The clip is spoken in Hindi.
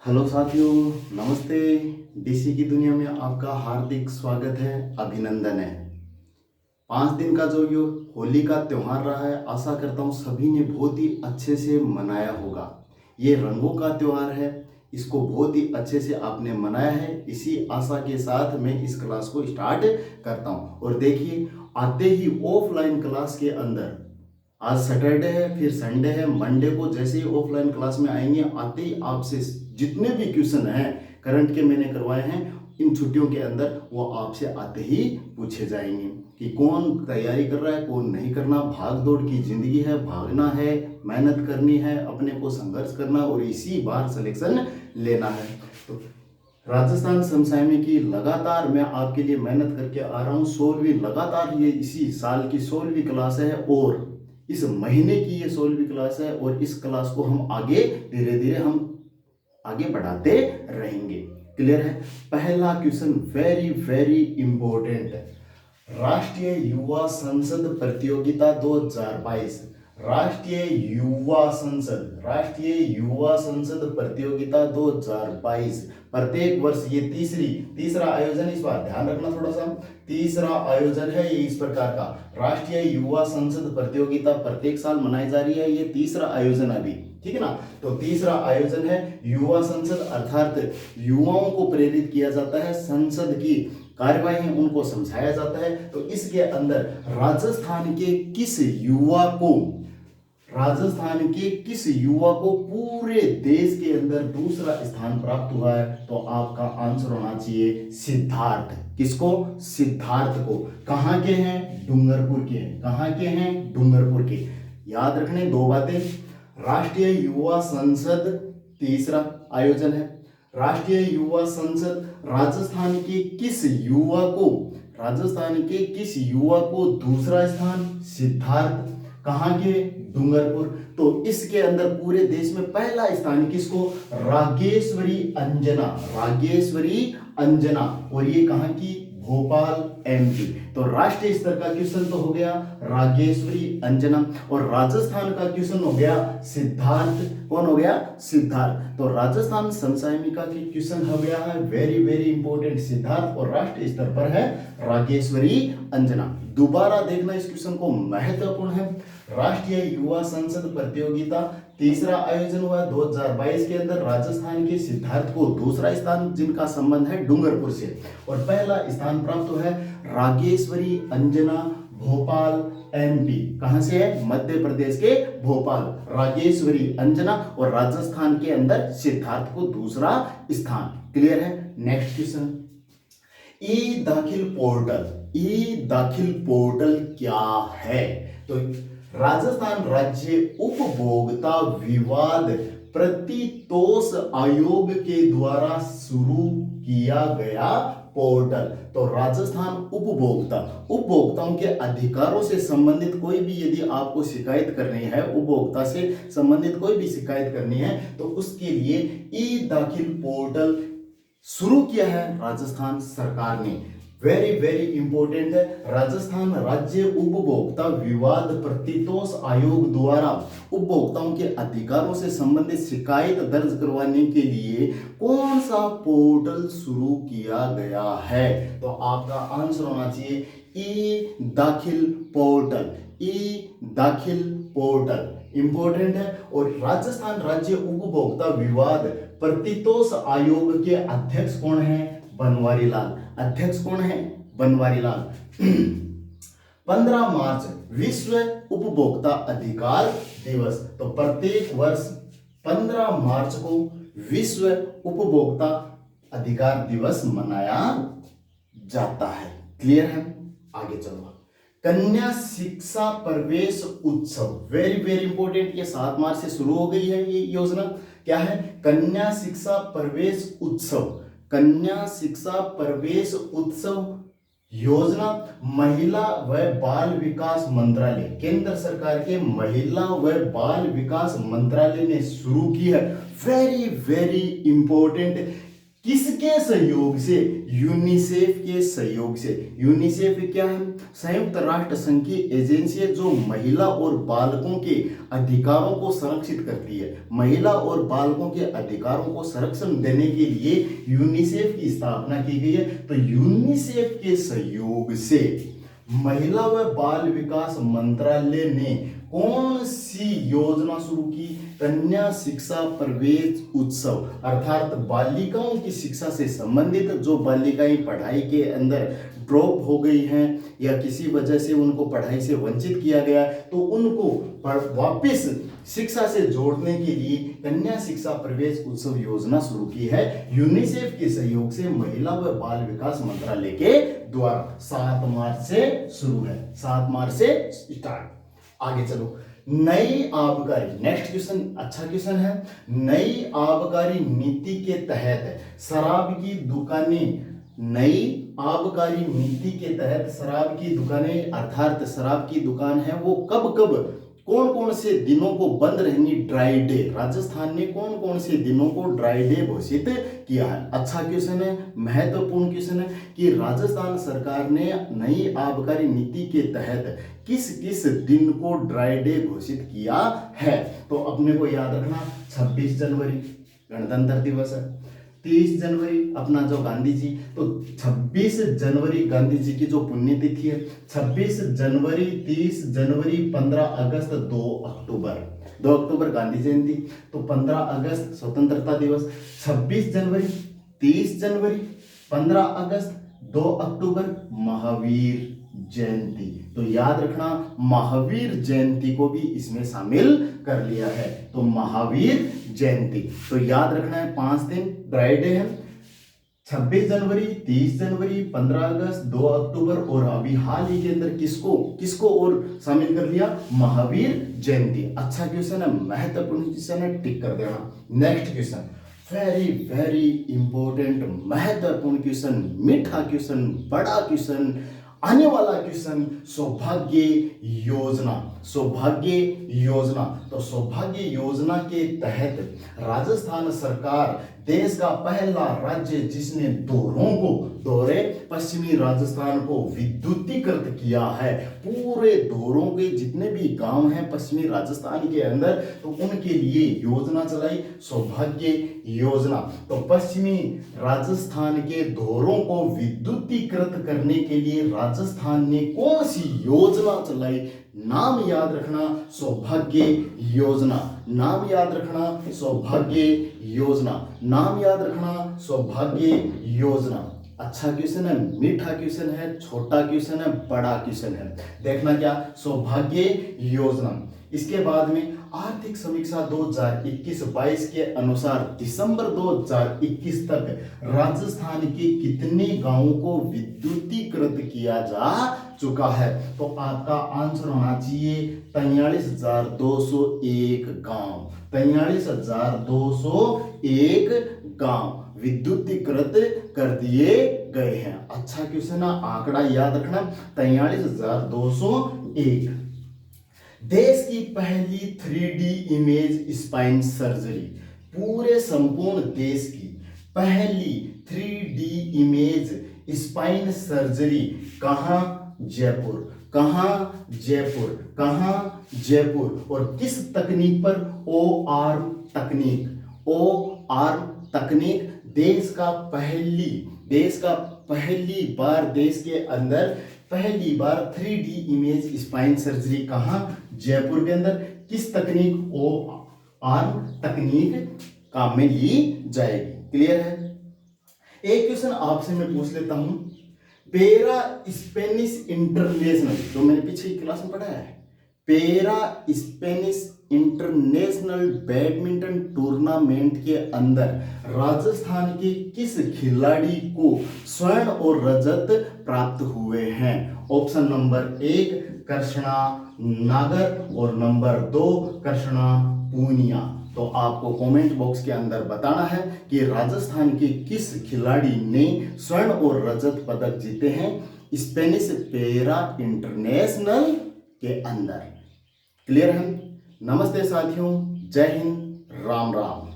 हेलो साथियों, नमस्ते। डीसी की दुनिया में आपका हार्दिक स्वागत है, अभिनंदन है। 5 दिन का जो ये होली का त्यौहार रहा है, आशा करता हूँ सभी ने बहुत ही अच्छे से मनाया होगा। ये रंगों का त्यौहार है, इसको बहुत ही अच्छे से आपने मनाया है। इसी आशा के साथ मैं इस क्लास को स्टार्ट करता हूँ। और देखिए, आते ही ऑफलाइन क्लास के अंदर, आज सैटरडे है, फिर संडे है, मंडे को जैसे ही ऑफलाइन क्लास में आएंगे, आते ही आपसे जितने भी क्वेश्चन हैं करंट के मैंने करवाए हैं इन छुट्टियों के अंदर, वो आपसे आते ही पूछे जाएंगे कि कौन तैयारी कर रहा है, कौन नहीं करना। भाग दौड़ की जिंदगी है, भागना है, मेहनत करनी है, अपने को संघर्ष करना और इसी बार सिलेक्शन लेना है। तो राजस्थान समसामयिक की लगातार मैं आपके लिए मेहनत करके आ रहा हूँ। 16वीं लगातार, ये इसी साल की 16वीं क्लास है और इस महीने की ये 16वीं क्लास है। और इस क्लास को हम आगे धीरे धीरे हम आगे बढ़ाते रहेंगे। क्लियर है? पहला क्वेश्चन वेरी वेरी इंपॉर्टेंट। राष्ट्रीय युवा संसद प्रतियोगिता 2022, राष्ट्रीय युवा संसद प्रतियोगिता 2022। प्रत्येक वर्ष ये तीसरा आयोजन, इस बार ध्यान रखना थोड़ा सा, तीसरा आयोजन है ये इस प्रकार का। राष्ट्रीय युवा संसद प्रतियोगिता प्रत्येक साल मनाई जा रही है, ये तीसरा आयोजन अभी, ठीक है ना। तो तीसरा आयोजन है युवा संसद, अर्थात युवाओं को प्रेरित किया जाता है, संसद की कार्यवाही उनको समझाया जाता है। तो इसके अंदर राजस्थान के किस युवा को पूरे देश के अंदर दूसरा स्थान प्राप्त हुआ है? तो आपका आंसर होना चाहिए सिद्धार्थ। किसको? सिद्धार्थ को। कहां के हैं? डूंगरपुर के हैं। कहां के हैं? डूंगरपुर के। याद रखने दो बातें। राष्ट्रीय युवा संसद तीसरा आयोजन है। राष्ट्रीय युवा संसद राजस्थान के किस युवा को दूसरा स्थान? सिद्धार्थ। कहां के? डूंगरपुर। तो इसके अंदर पूरे देश में पहला स्थान किसको? रागेश्वरी अंजना। और ये कहां की? भोपाल, एमपी। तो राष्ट्रीय स्तर का क्वेश्चन तो हो गया रागेश्वरी अंजना, और राजस्थान का क्वेश्चन हो गया सिद्धार्थ। कौन हो गया? सिद्धार्थ। तो राजस्थान समसामयिका की क्वेश्चन हो गया है वेरी वेरी इंपॉर्टेंट, सिद्धार्थ, और राष्ट्रीय स्तर पर है रागेश्वरी अंजना। दोबारा देखना इस क्वेश्चन को, महत्वपूर्ण है। राष्ट्रीय युवा संसद प्रतियोगिता तीसरा आयोजन हुआ 2022 के अंदर। राजस्थान के सिद्धार्थ को दूसरा स्थान, जिनका संबंध है डूंगरपुर से, और पहला स्थान प्राप्त हुआ है रागेश्वरी अंजना, भोपाल, एमपी। कहां से है? मध्य प्रदेश के भोपाल, रागेश्वरी अंजना, और राजस्थान के अंदर सिद्धार्थ को दूसरा स्थान। क्लियर है? नेक्स्ट क्वेश्चन, ई दाखिल पोर्टल क्या है? तो राजस्थान राज्य उपभोक्ता विवाद प्रतितोष आयोग के द्वारा शुरू किया गया पोर्टल। तो राजस्थान उपभोक्ताओं के अधिकारों से संबंधित कोई भी यदि आपको शिकायत करनी है, उपभोक्ता से संबंधित कोई भी शिकायत करनी है, तो उसके लिए ई दाखिल पोर्टल शुरू किया है राजस्थान सरकार ने। वेरी वेरी इंपॉर्टेंट है। राजस्थान राज्य उपभोक्ता विवाद प्रतितोष आयोग द्वारा उपभोक्ताओं के अधिकारों से संबंधित शिकायत दर्ज करवाने के लिए कौन सा पोर्टल शुरू किया गया है? तो आपका आंसर होना चाहिए ई दाखिल पोर्टल। इंपॉर्टेंट है। और राजस्थान राज्य उपभोक्ता विवाद प्रतितोष आयोग के अध्यक्ष कौन है? बनवारी लाल। अध्यक्ष कौन है? बनवारी लाल। 15 मार्च विश्व उपभोक्ता अधिकार दिवस। तो प्रत्येक वर्ष 15 मार्च को विश्व उपभोक्ता अधिकार दिवस मनाया जाता है। क्लियर है? आगे चलो। कन्या शिक्षा प्रवेश उत्सव, वेरी वेरी इंपॉर्टेंट। ये 7 मार्च से शुरू हो गई है ये योजना। क्या है? कन्या शिक्षा प्रवेश उत्सव योजना महिला व बाल विकास मंत्रालय, केंद्र सरकार के महिला व बाल विकास मंत्रालय ने शुरू की है। Very very important. किसके सहयोग से? यूनिसेफ के सहयोग से। यूनिसेफ क्या है? संयुक्त राष्ट्र संघ की एजेंसी है जो महिला और बालकों के अधिकारों को संरक्षित करती है। महिला और बालकों के अधिकारों को संरक्षण देने के लिए यूनिसेफ की स्थापना की गई है। तो यूनिसेफ के सहयोग से महिला व बाल विकास मंत्रालय ने कौन सी योजना शुरू की? कन्या शिक्षा प्रवेश उत्सव, अर्थात बालिकाओं की शिक्षा से संबंधित जो बालिकाएं पढ़ाई के अंदर ड्रॉप हो गई हैं या किसी वजह से उनको पढ़ाई से वंचित किया गया, तो उनको वापस शिक्षा से जोड़ने के लिए कन्या शिक्षा प्रवेश उत्सव योजना शुरू की है यूनिसेफ के सहयोग से महिला व बाल विकास मंत्रालय के द्वारा। 7 मार्च से शुरू है, 7 मार्च से स्टार्ट। आगे चलो, नई आबकारी, नेक्स्ट क्वेश्चन अच्छा क्वेश्चन है। नई आबकारी नीति के तहत शराब की दुकानें, नई आबकारी नीति के तहत शराब की दुकानें अर्थात शराब की दुकान है वो कब कब कौन कौन से दिनों को बंद रहेंगी? Dry day. राजस्थान ने कौन कौन से दिनों को ड्राई डे घोषित किया है? अच्छा क्वेश्चन है, महत्वपूर्ण क्वेश्चन है कि राजस्थान सरकार ने नई आबकारी नीति के तहत किस किस दिन को ड्राई डे घोषित किया है? तो अपने को याद रखना, 26 जनवरी गणतंत्र दिवस है, 30 जनवरी अपना जो गांधी जी, तो 26 जनवरी गांधी जी की जो पुण्यतिथि है, 26 जनवरी, 30 जनवरी, 15 अगस्त, 2 अक्टूबर गांधी जयंती, तो 15 अगस्त स्वतंत्रता दिवस, 26 जनवरी, 30 जनवरी, 15 अगस्त, 2 अक्टूबर महावीर जयंती। तो याद रखना महावीर जयंती को भी इसमें शामिल कर लिया है, तो महावीर जयंती। तो याद रखना है 5 दिन ड्राई डे है, 26 जनवरी, 30 जनवरी, 15 अगस्त, 2 अक्टूबर और अभी हाल ही के अंदर किसको और शामिल कर लिया? महावीर जयंती। अच्छा क्वेश्चन है, महत्वपूर्ण क्वेश्चन है, टिक कर देना। Next question, very very important महत्वपूर्ण क्वेश्चन, मीठा क्वेश्चन, बड़ा क्वेश्चन, आने वाला क्वेश्चन, सौभाग्य योजना। सौभाग्य योजना, तो सौभाग्य योजना के तहत राजस्थान सरकार देश का पहला राज्य जिसने दोहरे पश्चिमी राजस्थान को विद्युतीकृत किया है। पूरे दोहरों के जितने भी गांव हैं पश्चिमी राजस्थान के अंदर, तो उनके लिए योजना चलाई सौभाग्य योजना। तो पश्चिमी राजस्थान के दोहरों को विद्युतीकृत करने के लिए राजस्थान ने कौन सी योजना चलाई? नाम याद रखना, सौभाग्य योजना। नाम याद रखना, सौभाग्य योजना। नाम याद रखना, सौभाग्य योजना। अच्छा क्वेश्चन है, मीठा क्वेश्चन है, छोटा क्वेश्चन है, बड़ा क्वेश्चन है। देखना क्या, सौभाग्य योजना। इसके बाद में आर्थिक समीक्षा 2021-22 के अनुसार दिसंबर 2021 तक राजस्थान के कितने गांवों को विद्युतीकृत किया जा चुका है? तो आपका आंसर होना चाहिए 43,201 गांव। 43,201 गांव विद्युतीकृत कर दिए गए हैं। अच्छा क्वेश्चन है, आंकड़ा याद रखना 43,201। देश की पहली 3D इमेज स्पाइन सर्जरी, पूरे संपूर्ण देश की पहली 3D इमेज स्पाइन सर्जरी कहां? जयपुर। कहां? जयपुर। कहां? जयपुर। और किस तकनीक पर? ओ आर्म तकनीक। ओ आर्म तकनीक। देश का पहली बार देश के अंदर पहली बार 3D इमेज स्पाइन सर्जरी कहां? जयपुर के अंदर। किस तकनीक? ओ आर्म तकनीक काम में ली जाएगी। क्लियर है? एक क्वेश्चन आपसे मैं पूछ लेता हूं, पेरा स्पेनिश इंटरनेशनल, जो मैंने पिछली क्लास में पढ़ा है, पेरा स्पेनिश इंटरनेशनल बैडमिंटन टूर्नामेंट के अंदर राजस्थान के किस खिलाड़ी को स्वर्ण और रजत प्राप्त हुए हैं? ऑप्शन नंबर 1 कृष्णा नागर और नंबर 2 कृष्णा पूनिया। तो आपको कमेंट बॉक्स के अंदर बताना है कि राजस्थान के किस खिलाड़ी ने स्वर्ण और रजत पदक जीते हैं स्पेनिश पेरा इंटरनेशनल के अंदर। क्लियर है? नमस्ते साथियों, जय हिंद, राम राम।